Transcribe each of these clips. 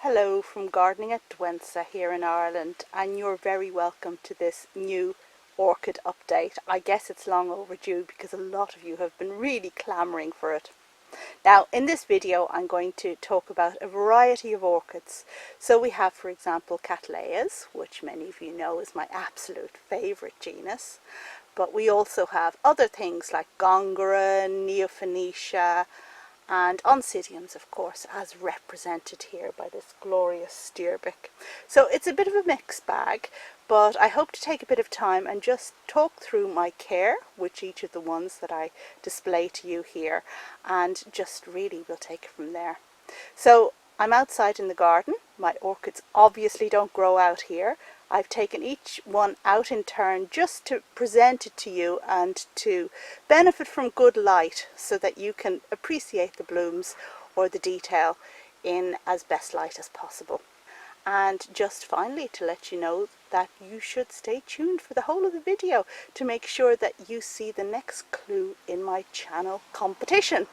Hello from Gardening at Dwensa here in Ireland, and you're very welcome to this new orchid update. I guess it's long overdue because a lot of you have been really clamouring for it. Now in this video I'm going to talk about a variety of orchids. So we have, for example, Cattleyas, which many of you know is my absolute favourite genus, but we also have other things like Gongora, Neofinetia and Oncidiums, of course, as represented here by this glorious Stirbic. So it's a bit of a mixed bag, but I hope to take a bit of time and just talk through my care with each of the ones that I display to you here, and just really we'll take it from there. So I'm outside in the garden. My orchids obviously don't grow out here. I've taken each one out in turn just to present it to you and to benefit from good light so that you can appreciate the blooms or the detail in as best light as possible. And just finally to let you know that you should stay tuned for the whole of the video to make sure that you see the next clue in my channel competition.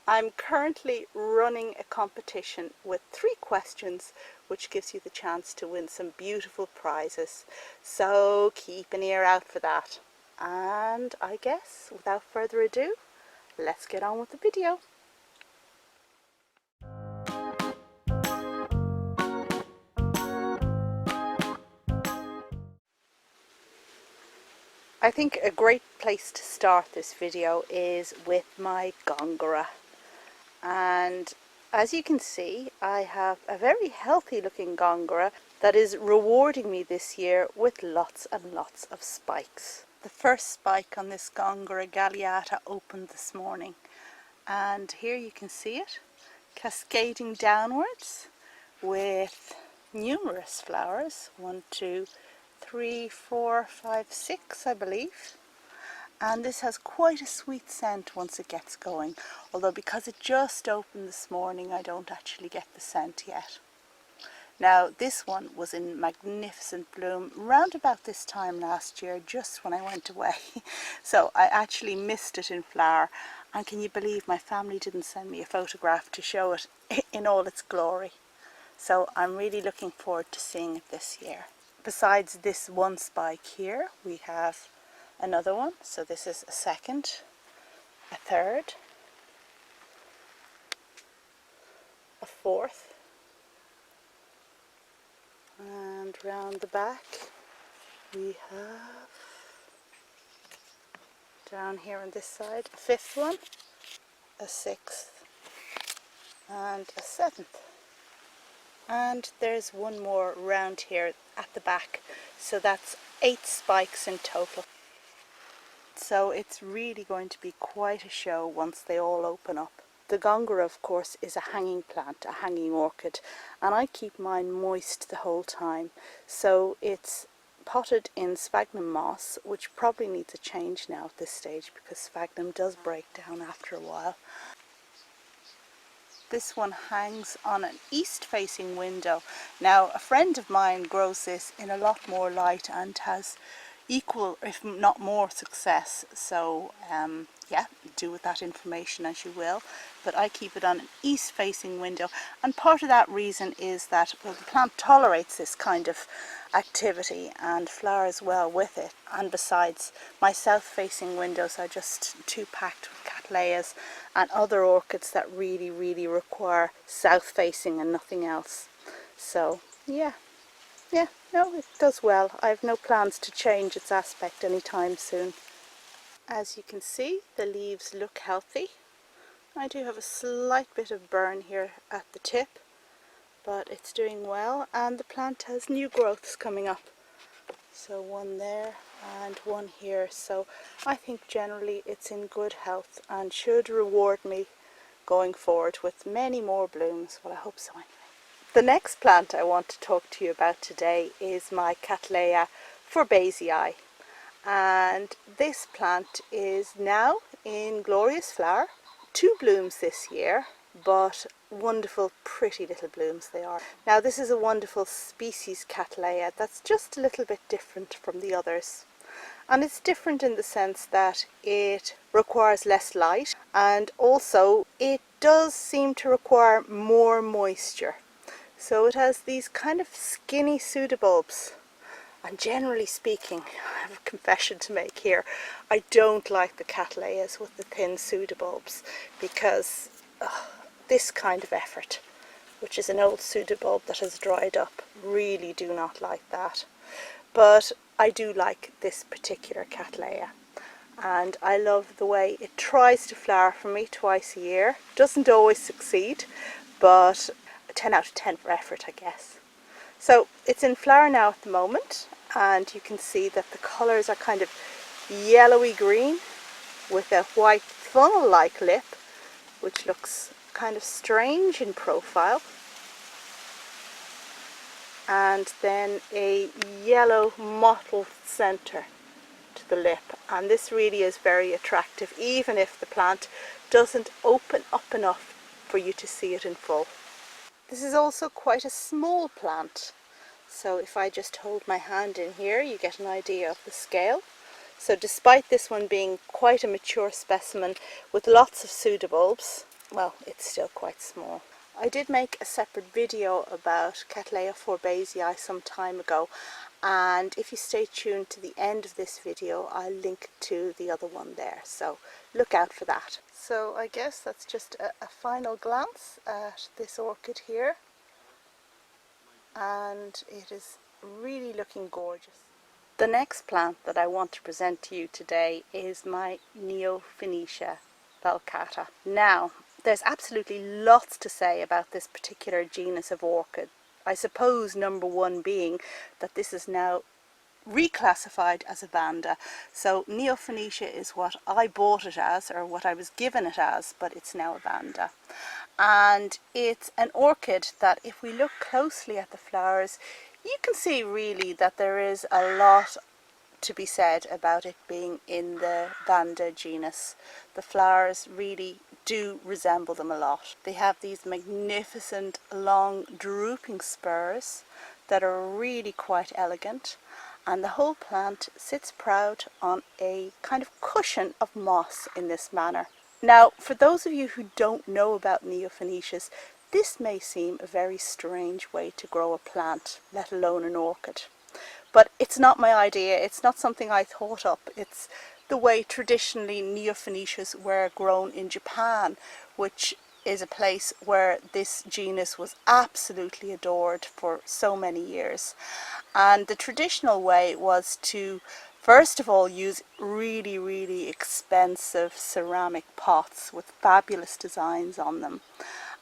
I'm currently running a competition with 3 questions, which gives you the chance to win some beautiful prizes. So keep an ear out for that. And I guess without further ado, let's get on with the video. I think a great place to start this video is with my Gongora. And as you can see, I have a very healthy looking Gongora that is rewarding me this year with lots and lots of spikes. The first spike on this Gongora galeata opened this morning, and here you can see it cascading downwards with numerous flowers. 1, 2, 3, 4, 5, 6 I believe. And this has quite a sweet scent once it gets going, although because it just opened this morning I don't actually get the scent yet. Now this one was in magnificent bloom round about this time last year, just when I went away, so I actually missed it in flower, and can you believe my family didn't send me a photograph to show it in all its glory. So I'm really looking forward to seeing it this year. Besides this one spike here, we have another one. So this is a second, a third, a fourth, and round the back we have, down here on this side, a fifth one, a sixth, and a seventh. And there's one more round here at the back, so that's 8 spikes in total. So it's really going to be quite a show once they all open up. The Gongora, of course, is a hanging plant, a hanging orchid, and I keep mine moist the whole time. So it's potted in sphagnum moss, which probably needs a change now at this stage because sphagnum does break down after a while. This one hangs on an east-facing window. Now, a friend of mine grows this in a lot more light and has equal, if not more, success. So, yeah, do with that information as you will. But I keep it on an east-facing window, and part of that reason is that, well, the plant tolerates this kind of activity and flowers well with it. And besides, my south-facing windows are just too packed with Cattleyas and other orchids that really require south-facing and nothing else. So, yeah, no, it does well. I have no plans to change its aspect anytime soon. As you can see, the leaves look healthy. I do have a slight bit of burn here at the tip, but it's doing well, and the plant has new growths coming up. So one there and one here, so I think generally it's in good health and should reward me going forward with many more blooms. Well, I hope so anyway. The next plant I want to talk to you about today is my Cattleya forbesii, and this plant is now in glorious flower. 2 blooms this year, but wonderful pretty little blooms they are. Now this is a wonderful species Cattleya that's just a little bit different from the others, and it's different in the sense that it requires less light, and also it does seem to require more moisture. So it has these kind of skinny pseudobulbs. And generally speaking, I have a confession to make here, I don't like the Cattleyas with the thin pseudobulbs because this kind of effort, which is an old pseudobulb that has dried up, really do not like that. But I do like this particular Cattleya, and I love the way it tries to flower for me twice a year. Doesn't always succeed, but a 10 out of 10 for effort, I guess. So it's in flower now at the moment, and you can see that the colours are kind of yellowy green with a white funnel-like lip, which looks kind of strange in profile, and then a yellow mottled centre to the lip, and this really is very attractive even if the plant doesn't open up enough for you to see it in full. This is also quite a small plant, so if I just hold my hand in here you get an idea of the scale. So despite this one being quite a mature specimen with lots of pseudobulbs, well, it's still quite small. I did make a separate video about Cattleya forbesii some time ago, and if you stay tuned to the end of this video I'll link to the other one there, so look out for that. So I guess that's just a final glance at this orchid here, and it is really looking gorgeous. The next plant that I want to present to you today is my Neofinetia falcata. Now, there's absolutely lots to say about this particular genus of orchid. I suppose number one being that this is now reclassified as a vanda. So Neofinetia is what I bought it as, or what I was given it as, but it's now a vanda. And it's an orchid that, if we look closely at the flowers, you can see really that there is a lot to be said about it being in the vanda genus. The flowers really do resemble them a lot. They have these magnificent long drooping spurs that are really quite elegant, and the whole plant sits proud on a kind of cushion of moss in this manner. Now, for those of you who don't know about Neofinetias, this may seem a very strange way to grow a plant, let alone an orchid. But it's not my idea, it's not something I thought up, it's the way traditionally Neofinetias were grown in Japan, which is a place where this genus was absolutely adored for so many years. And the traditional way was to first of all use really expensive ceramic pots with fabulous designs on them,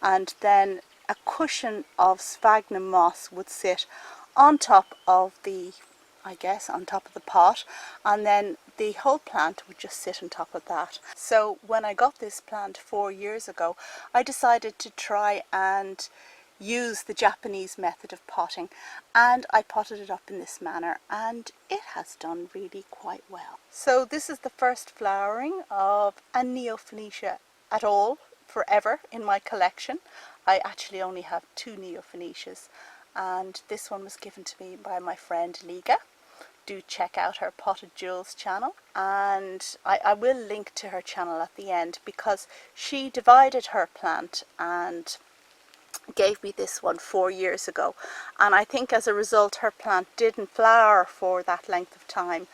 and then a cushion of sphagnum moss would sit on top of the, on top of the pot, and then the whole plant would just sit on top of that. So when I got this plant 4 years ago, I decided to try and use the Japanese method of potting, and I potted it up in this manner, and it has done really quite well. So this is the first flowering of a Neofinetia at all, forever, in my collection. I actually only have 2 Neofinetias, and this one was given to me by my friend Liga. Do check out her Potted Jewels channel, and I will link to her channel at the end, because she divided her plant and gave me this one 4 years ago, and I think as a result her plant didn't flower for that length of time,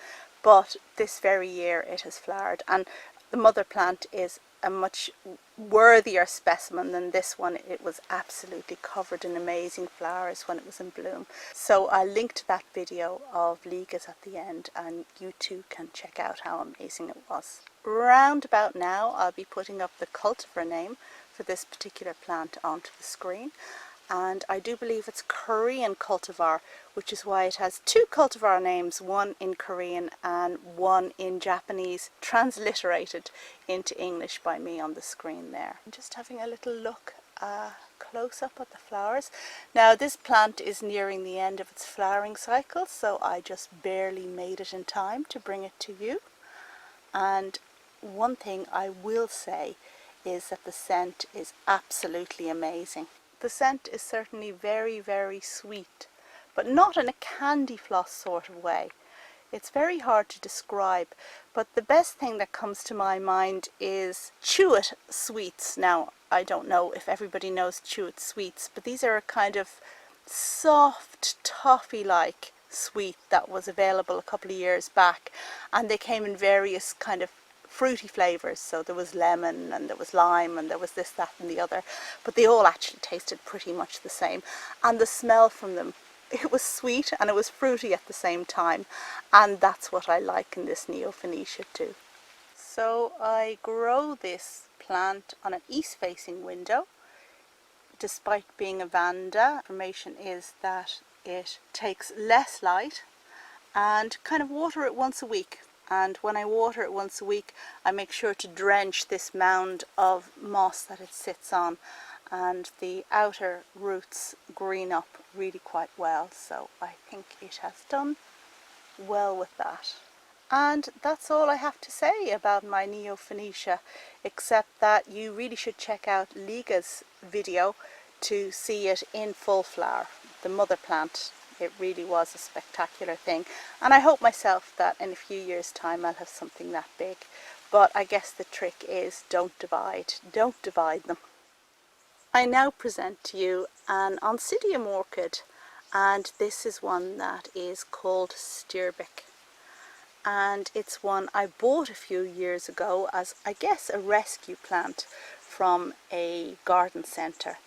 but this very year it has flowered, and the mother plant is a much worthier specimen than this one. It was absolutely covered in amazing flowers when it was in bloom. So I'll link to that video of Liga's at the end, and you too can check out how amazing it was. Round about now I'll be putting up the cultivar name for this particular plant onto the screen, and I do believe it's Korean cultivar, which is why it has 2 cultivar names, one in Korean and one in Japanese, transliterated into English by me on the screen there. I'm just having a little look close up at the flowers. Now this plant is nearing the end of its flowering cycle, so I just barely made it in time to bring it to you. And one thing I will say is that the scent is absolutely amazing. The scent is certainly very sweet, but not in a candy floss sort of way. It's very hard to describe, but the best thing that comes to my mind is chewit sweets. Now, I don't know if everybody knows chewit sweets, but these are a kind of soft, toffee-like sweet that was available a couple of years back, and they came in various kind of fruity flavours. So there was lemon and there was lime and there was this, that and the other, but they all actually tasted pretty much the same, and the smell from them, it was sweet and it was fruity at the same time, and that's what I like in this Neofinetia too. So I grow this plant on an east-facing window. Despite being a vanda, information is that it takes less light, and kind of water it once a week. And when I water it once a week, I make sure to drench this mound of moss that it sits on, and the outer roots green up really quite well, so I think it has done well with that. And that's all I have to say about my Neofinetia, except that you really should check out Liga's video to see it in full flower, the mother plant. It really was a spectacular thing, and I hope myself that in a few years' time I'll have something that big. But I guess the trick is don't divide them. I now present to you an Oncidium orchid, and this is one that is called Stirbic, and it's one I bought a few years ago as, I guess, a rescue plant from a garden centre.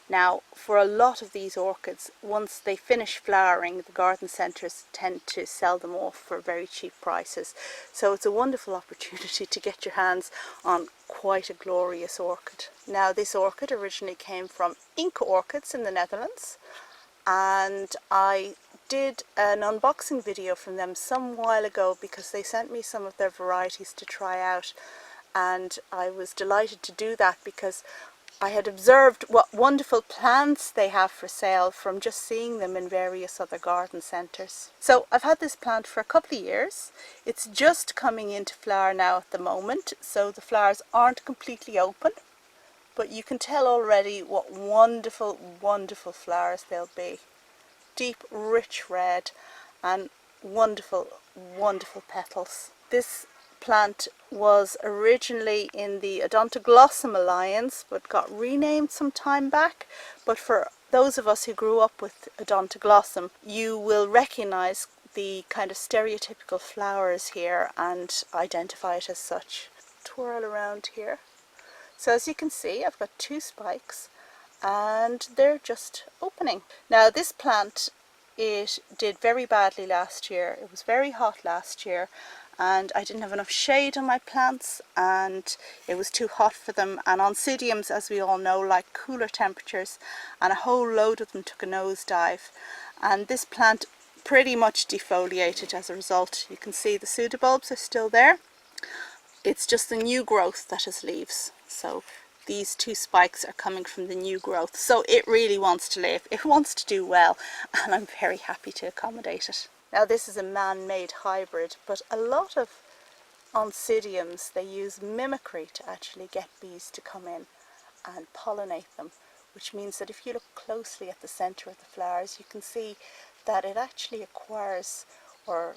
Now, for a lot of these orchids, once they finish flowering, the garden centres tend to sell them off for very cheap prices. So it's a wonderful opportunity to get your hands on quite a glorious orchid. Now, this orchid originally came from Inca Orchids in the Netherlands, and I did an unboxing video from them some while ago because they sent me some of their varieties to try out, and I was delighted to do that because I had observed what wonderful plants they have for sale from just seeing them in various other garden centres. So I've had this plant for a couple of years. It's just coming into flower now at the moment, so the flowers aren't completely open, but you can tell already what wonderful, wonderful flowers they'll be. Deep, rich red and wonderful, wonderful petals. This plant was originally in the Odontoglossum alliance but got renamed some time back, but for those of us who grew up with Odontoglossum, you will recognize the kind of stereotypical flowers here and identify it as such. Twirl around here. So as you can see, I've got two spikes and they're just opening. Now this plant, it did very badly last year. It was very hot last year, and I didn't have enough shade on my plants and it was too hot for them, and Oncidiums, as we all know, like cooler temperatures, and a whole load of them took a nosedive, and this plant pretty much defoliated as a result. You can see the pseudobulbs are still there. It's just the new growth that has leaves. So these two spikes are coming from the new growth. So it really wants to live. It wants to do well, and I'm very happy to accommodate it. Now this is a man-made hybrid, but a lot of Oncidiums, they use mimicry to actually get bees to come in and pollinate them, which means that if you look closely at the centre of the flowers, you can see that it actually acquires or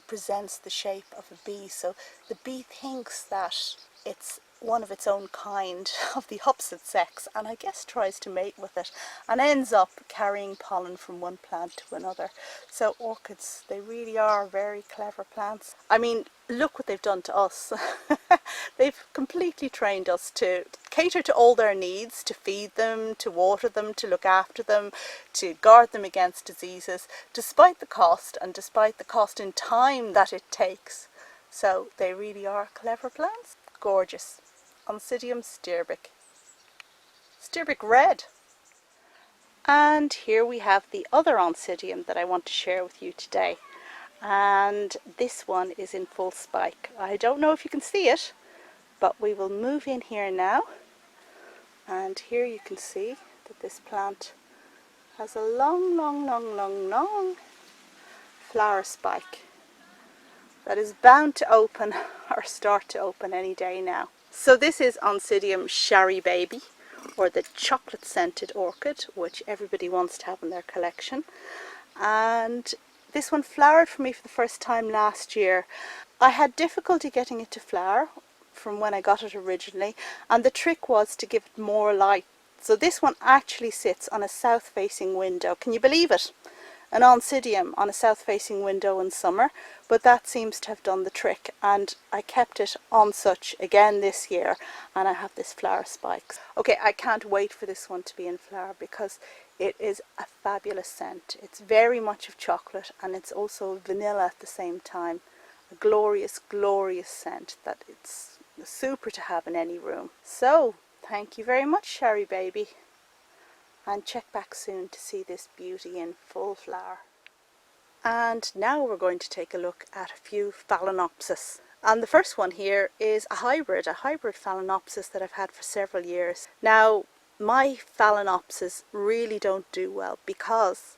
presents the shape of a bee. So the bee thinks that it's one of its own kind of the opposite sex, and I guess tries to mate with it and ends up carrying pollen from one plant to another. So orchids, they really are very clever plants. I mean, look what they've done to us. They've completely trained us to cater to all their needs, to feed them, to water them, to look after them, to guard them against diseases, despite the cost, and despite the cost in time that it takes. So they really are clever plants. Gorgeous. Oncidium Stirbic. Stirbic Red. And here we have the other Oncidium that I want to share with you today. And this one is in full spike. I don't know if you can see it, but we will move in here now. And here you can see that this plant has a long flower spike that is bound to open or start to open any day now. So this is Oncidium Sharry baby, or the chocolate scented orchid, which everybody wants to have in their collection. And This one flowered for me for the first time last year. I had difficulty getting it to flower from when I got it originally, and the trick was to give it more light. So this one actually sits on a south-facing window. Can you believe it? An Oncidium on a south-facing window in summer, but that seems to have done the trick, and I kept it on such again this year, and I have this flower spike. Okay, I can't wait for this one to be in flower because it is a fabulous scent. It's very much of chocolate, and it's also vanilla at the same time. A glorious, glorious scent that it's super to have in any room. So, thank you very much, Sharry baby. And check back soon to see this beauty in full flower. And now we're going to take a look at a few Phalaenopsis. And the first one here is a hybrid Phalaenopsis that I've had for several years. Now, my Phalaenopsis really don't do well because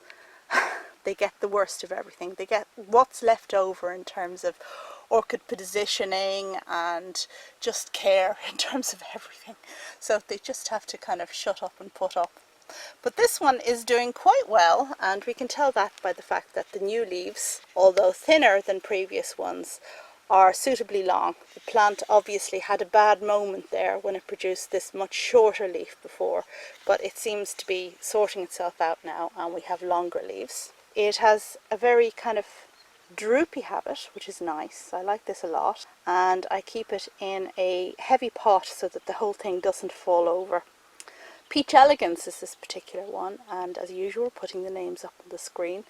they get the worst of everything. They get what's left over in terms of orchid positioning and just care in terms of everything. So they just have to kind of shut up and put up. But this one is doing quite well, and we can tell that by the fact that the new leaves, although thinner than previous ones, are suitably long. The plant obviously had a bad moment there when it produced this much shorter leaf before, but it seems to be sorting itself out now, and we have longer leaves. It has a very kind of droopy habit, which is nice. I like this a lot, and I keep it in a heavy pot so that the whole thing doesn't fall over. Peach Elegans is this particular one, and as usual putting the names up on the screen,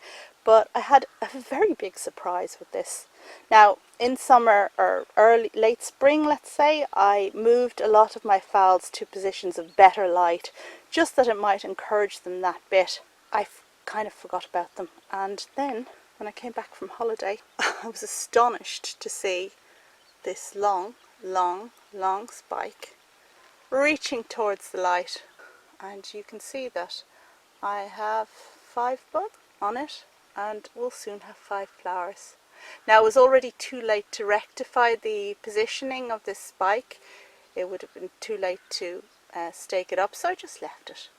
but I had a very big surprise with this. Now in summer or late spring, let's say, I moved a lot of my phals to positions of better light, just that it might encourage them that bit. I kind of forgot about them, and then when I came back from holiday I was astonished to see this long spike reaching towards the light. And you can see that I have 5 buds on it, and we'll soon have 5 flowers. Now it was already too late to rectify the positioning of this spike. It would have been too late to stake it up, so I just left it.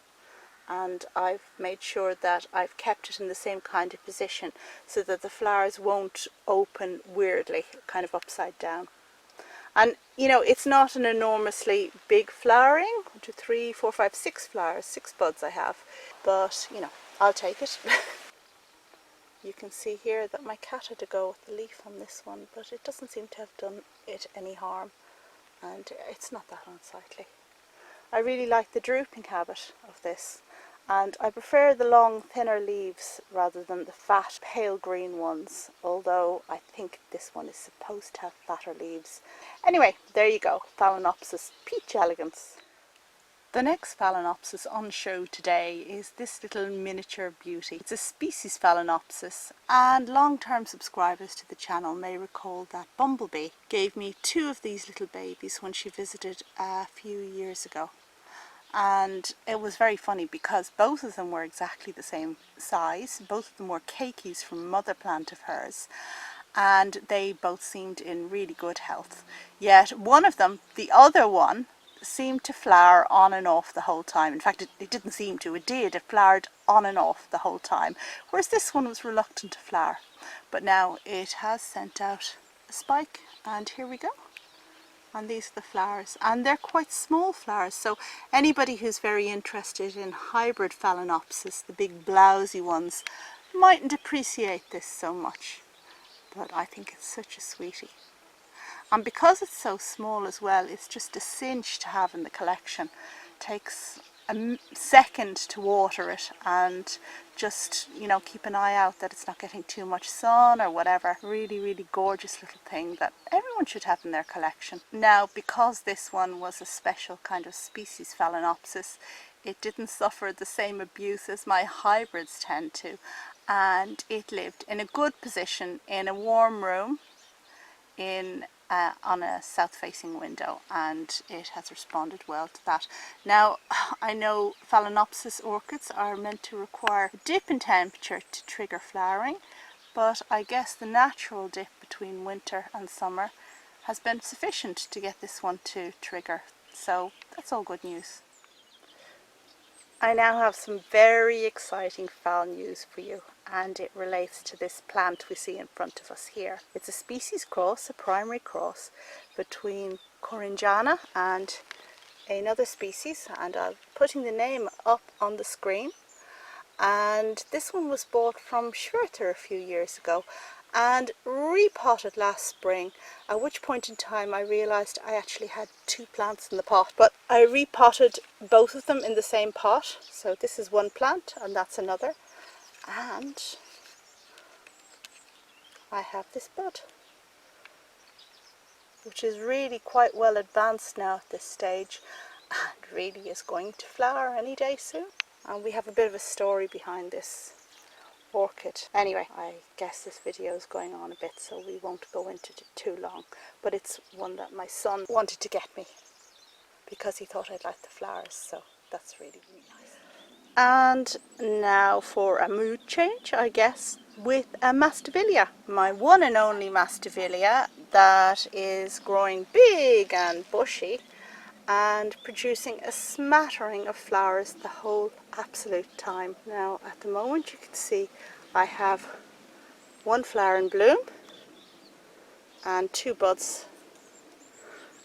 And I've made sure that I've kept it in the same kind of position so that the flowers won't open weirdly, kind of upside down. And you know, it's not an enormously big flowering. 1, 2, 3, 4, 5, 6 flowers, 6 buds I have, but you know, I'll take it. You can see here that my cat had to go with the leaf on this one, but it doesn't seem to have done it any harm, and it's not that unsightly. I really like the drooping habit of this, and I prefer the long thinner leaves rather than the fat pale green ones, although I think this one is supposed to have fatter leaves. Anyway, there you go, Phalaenopsis Peach Elegans. The next Phalaenopsis on show today is this little miniature beauty. It's a species Phalaenopsis, and long-term subscribers to the channel may recall that Bumblebee gave me 2 of these little babies when she visited a few years ago. And it was very funny because both of them were exactly the same size. Both of them were keikis from a mother plant of hers, and they both seemed in really good health. Yet one of them, the other one, seemed to flower on and off the whole time. In fact, it didn't seem to, it did. It flowered on and off the whole time, whereas this one was reluctant to flower. But now it has sent out a spike, and here we go. And these are the flowers, and they're quite small flowers, so anybody who's very interested in hybrid Phalaenopsis, the big blousy ones, mightn't appreciate this so much, but I think it's such a sweetie. And because it's so small as well, it's just a cinch to have in the collection. It takes a second to water it, and just, you know, keep an eye out that it's not getting too much sun or whatever. Really, really gorgeous little thing that everyone should have in their collection. Now, because this one was a special kind of species Phalaenopsis, it didn't suffer the same abuse as my hybrids tend to, and it lived in a good position in a warm room on a south-facing window, and it has responded well to that. Now, I know Phalaenopsis orchids are meant to require a dip in temperature to trigger flowering, but I guess the natural dip between winter and summer has been sufficient to get this one to trigger, so that's all good news. I now have some very exciting fowl news for you, and it relates to this plant we see in front of us here. It's a species cross, a primary cross between corningiana and another species, and I'm putting the name up on the screen. And this one was bought from Schwerter a few years ago and repotted last spring, at which point in time I realised I actually had two plants in the pot, but I repotted both of them in the same pot. So this is one plant and that's another, and I have this bud, which is really quite well advanced now at this stage and really is going to flower any day soon. And we have a bit of a story behind this orchid. Anyway, I guess this video is going on a bit, so we won't go into it too long, but it's one that my son wanted to get me because he thought I'd like the flowers, so that's really, really nice. And now for a mood change, I guess, with a Masdevallia, my one and only Masdevallia that is growing big and bushy and producing a smattering of flowers the whole absolute time. Now at the moment you can see I have one flower in bloom and two buds,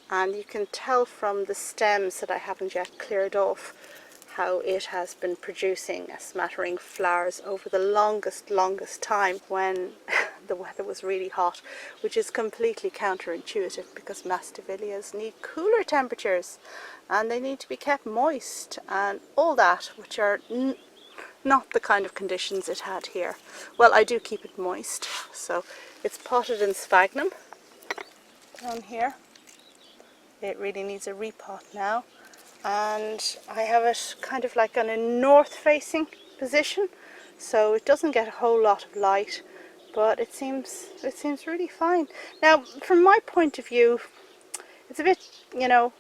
and you can tell from the stems that I haven't yet cleared off how it has been producing a smattering of flowers over the longest time when the weather was really hot, which is completely counterintuitive because Masdevallias need cooler temperatures and they need to be kept moist and all that, which are not the kind of conditions it had here. Well, I do keep it moist, so it's potted in sphagnum down here. It really needs a repot now, and I have it kind of like on a north facing position, so it doesn't get a whole lot of light, but it seems really fine. Now from my point of view, it's a bit, you know,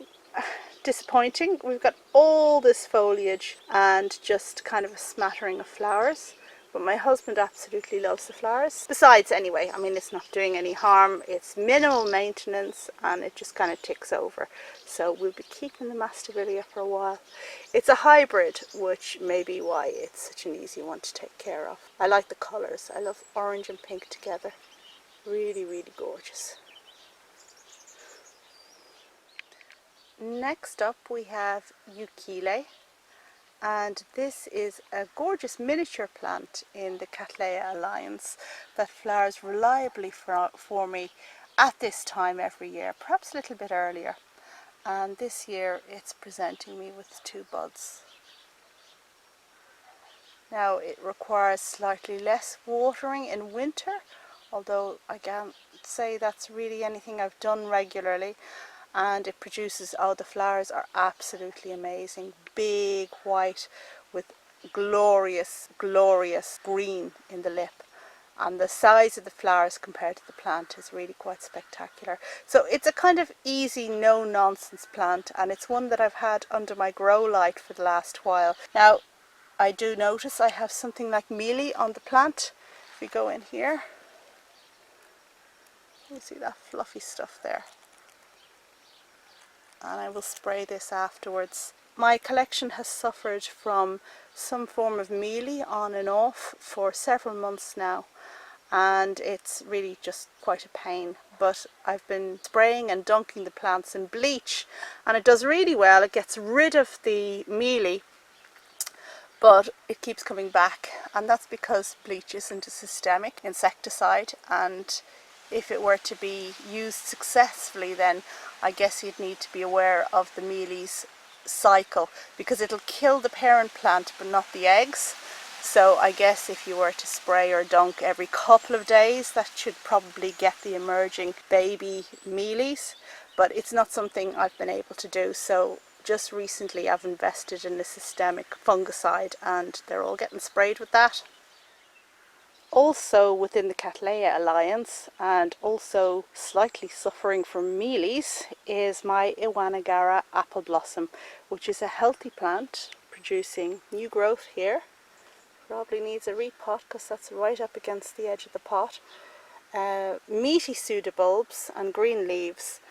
disappointing. We've got all this foliage and just kind of a smattering of flowers, but my husband absolutely loves the flowers. Besides, anyway, I mean, it's not doing any harm, it's minimal maintenance and it just kind of ticks over, so we'll be keeping the Masdevallia for a while. It's a hybrid, which may be why it's such an easy one to take care of. I like the colours. I love orange and pink together. Really, really gorgeous. Next up we have Euchile, and this is a gorgeous miniature plant in the Cattleya alliance that flowers reliably for me at this time every year, perhaps a little bit earlier, and this year it's presenting me with two buds. Now it requires slightly less watering in winter, although I can't say that's really anything I've done regularly. And it produces, oh, the flowers are absolutely amazing, big white with glorious green in the lip, and the size of the flowers compared to the plant is really quite spectacular. So it's a kind of easy, no nonsense plant, and it's one that I've had under my grow light for the last while. Now I do notice I have something like mealy on the plant. If we go in here, you see that fluffy stuff there, and I will spray this afterwards. My collection has suffered from some form of mealy on and off for several months now, and it's really just quite a pain, but I've been spraying and dunking the plants in bleach and it does really well. It gets rid of the mealy, but it keeps coming back, and that's because bleach isn't a systemic insecticide, and if it were to be used successfully, then I guess you'd need to be aware of the mealy's cycle, because it'll kill the parent plant but not the eggs. So I guess if you were to spray or dunk every couple of days, that should probably get the emerging baby mealies, but it's not something I've been able to do. So just recently I've invested in a systemic fungicide and they're all getting sprayed with that. Also within the Cattleya alliance, and also slightly suffering from mealies, is my Iwanagaara Appleblossom, which is a healthy plant producing new growth here. Probably needs a repot because that's right up against the edge of the pot. Meaty pseudobulbs and green leaves,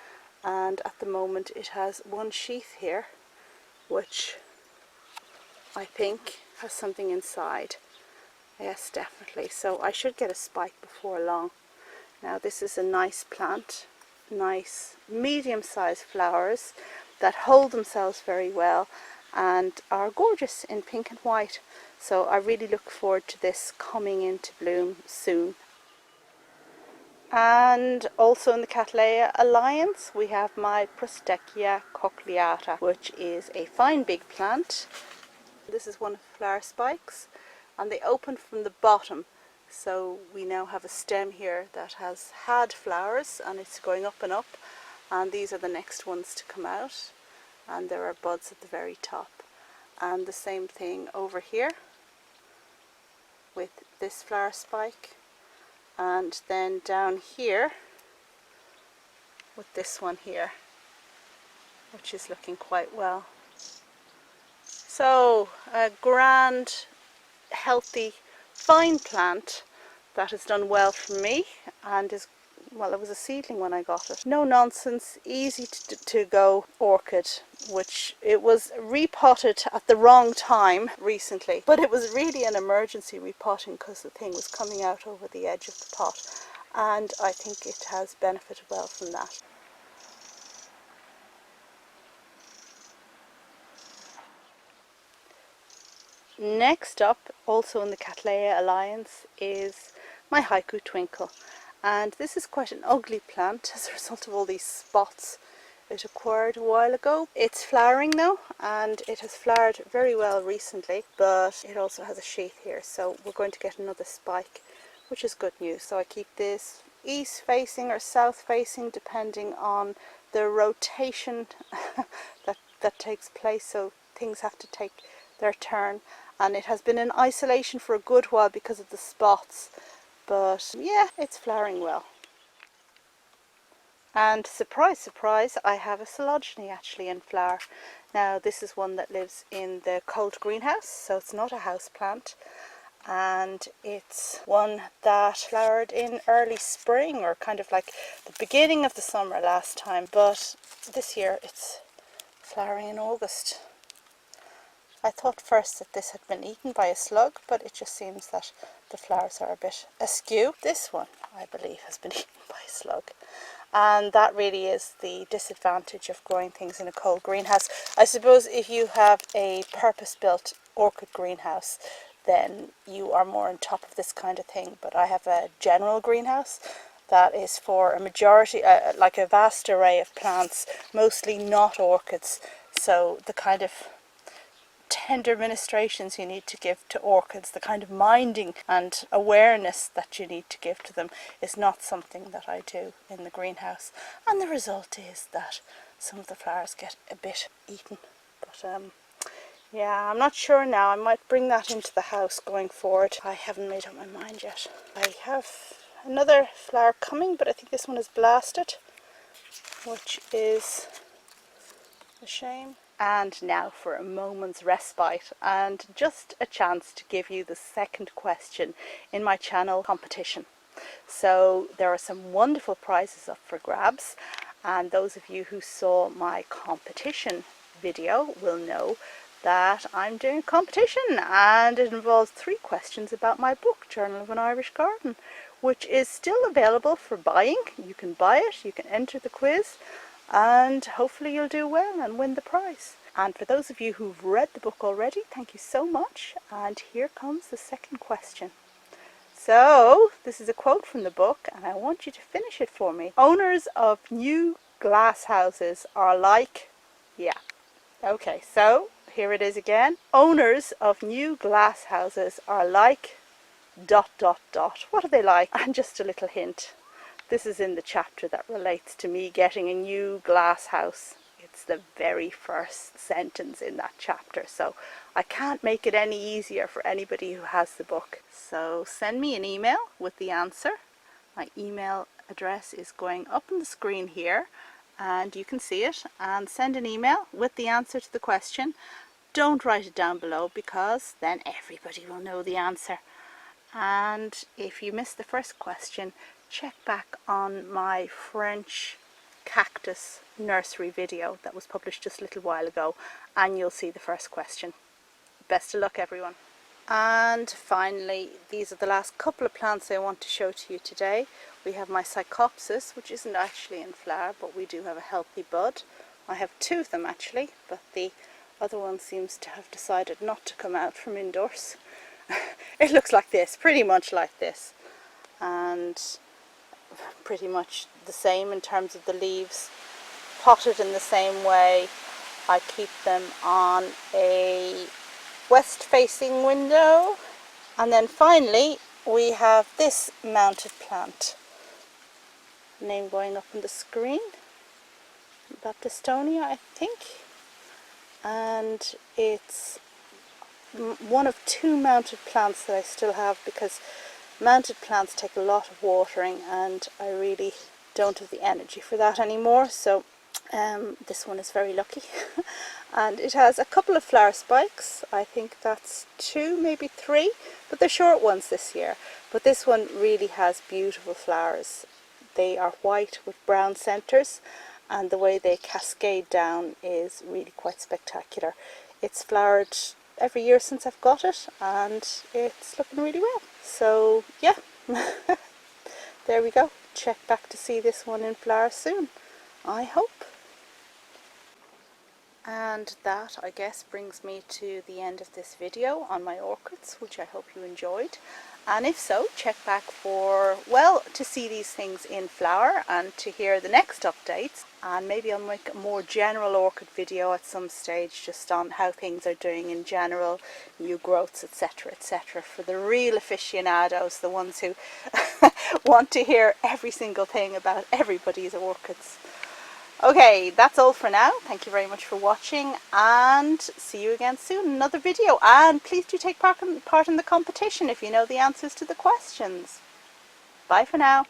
and at the moment it has one sheath here, which I think has something inside. Yes, definitely. So I should get a spike before long. Now this is a nice plant, nice medium-sized flowers that hold themselves very well and are gorgeous in pink and white. So I really look forward to this coming into bloom soon. And also in the Cattleya alliance we have my Prosthechea cochleata, which is a fine big plant. This is one of the flower spikes and they open from the bottom, so we now have a stem here that has had flowers and it's going up and up, and these are the next ones to come out, and there are buds at the very top. And the same thing over here with this flower spike, and then down here with this one here, which is looking quite well. So a grand, healthy, fine plant that has done well for me and is, well, it was a seedling when I got it. No nonsense, easy to go orchid, which it was repotted at the wrong time recently, but it was really an emergency repotting because the thing was coming out over the edge of the pot, and I think it has benefited well from that. Next up, also in the Cattleya alliance, is my Haiku Twinkle, and this is quite an ugly plant as a result of all these spots it acquired a while ago. It's flowering now, and it has flowered very well recently, but it also has a sheath here, so we're going to get another spike, which is good news. So I keep this east facing or south facing depending on the rotation that takes place, so things have to take their turn. And it has been in isolation for a good while because of the spots, but yeah, it's flowering well. And surprise, surprise, I have a Sailaja Knee actually in flower. Now this is one that lives in the cold greenhouse, so it's not a house plant, and it's one that flowered in early spring, or kind of like the beginning of the summer last time, but this year it's flowering in August. I thought first that this had been eaten by a slug, but it just seems that the flowers are a bit askew. This one, I believe, has been eaten by a slug. And that really is the disadvantage of growing things in a cold greenhouse. I suppose if you have a purpose-built orchid greenhouse, then you are more on top of this kind of thing. But I have a general greenhouse that is for a majority, like a vast array of plants, mostly not orchids. So the kind of tender ministrations you need to give to orchids, the kind of minding and awareness that you need to give to them, is not something that I do in the greenhouse, and the result is that some of the flowers get a bit eaten. But yeah, I'm not sure now. I might bring that into the house going forward. I haven't made up my mind yet. I have another flower coming, but I think this one is blasted, which is a shame. And now for a moment's respite and just a chance to give you the second question in my channel competition. So there are some wonderful prizes up for grabs, and those of you who saw my competition video will know that I'm doing a competition, and it involves 3 questions about my book, Journal of an Irish Garden, which is still available for buying. You can buy it, you can enter the quiz, and hopefully you'll do well and win the prize. And for those of you who've read the book already, thank you so much. And here comes the second question. So this is a quote from the book, and I want you to finish it for me. Owners of new glass houses are like, yeah. Okay, so here it is again. Owners of new glass houses are like ... What are they like? And just a little hint. This is in the chapter that relates to me getting a new glass house. It's the very first sentence in that chapter, so I can't make it any easier for anybody who has the book. So send me an email with the answer. My email address is going up on the screen here, and you can see it, and send an email with the answer to the question. Don't write it down below, because then everybody will know the answer. And if you missed the first question, check back on my French cactus nursery video that was published just a little while ago, and you'll see the first question. Best of luck, everyone. And finally, these are the last couple of plants I want to show to you today. We have my Psychopsis, which isn't actually in flower, but we do have a healthy bud. I have two of them actually, but the other one seems to have decided not to come out from indoors. It looks like this, pretty much like this, and pretty much the same in terms of the leaves, potted in the same way. I keep them on a west facing window. And then finally we have this mounted plant, name going up on the screen, Baptistonia I think, and it's one of two mounted plants that I still have, because mounted plants take a lot of watering and I really don't have the energy for that anymore. So this one is very lucky. And it has a couple of flower spikes. I think that's 2, maybe 3, but they're short ones this year. But this one really has beautiful flowers. They are white with brown centres, and the way they cascade down is really quite spectacular. It's flowered every year since I've got it, and it's looking really well. So yeah, there we go. Check back to see this one in flower soon, I hope. And that, I guess, brings me to the end of this video on my orchids, which I hope you enjoyed. And if so, check back for, well, to see these things in flower and to hear the next updates. And maybe I'll make a more general orchid video at some stage, just on how things are doing in general, new growths, etc, etc, for the real aficionados, the ones who want to hear every single thing about everybody's orchids. Okay, that's all for now. Thank you very much for watching, and see you again soon in another video. And please do take part in the competition if you know the answers to the questions. Bye for now.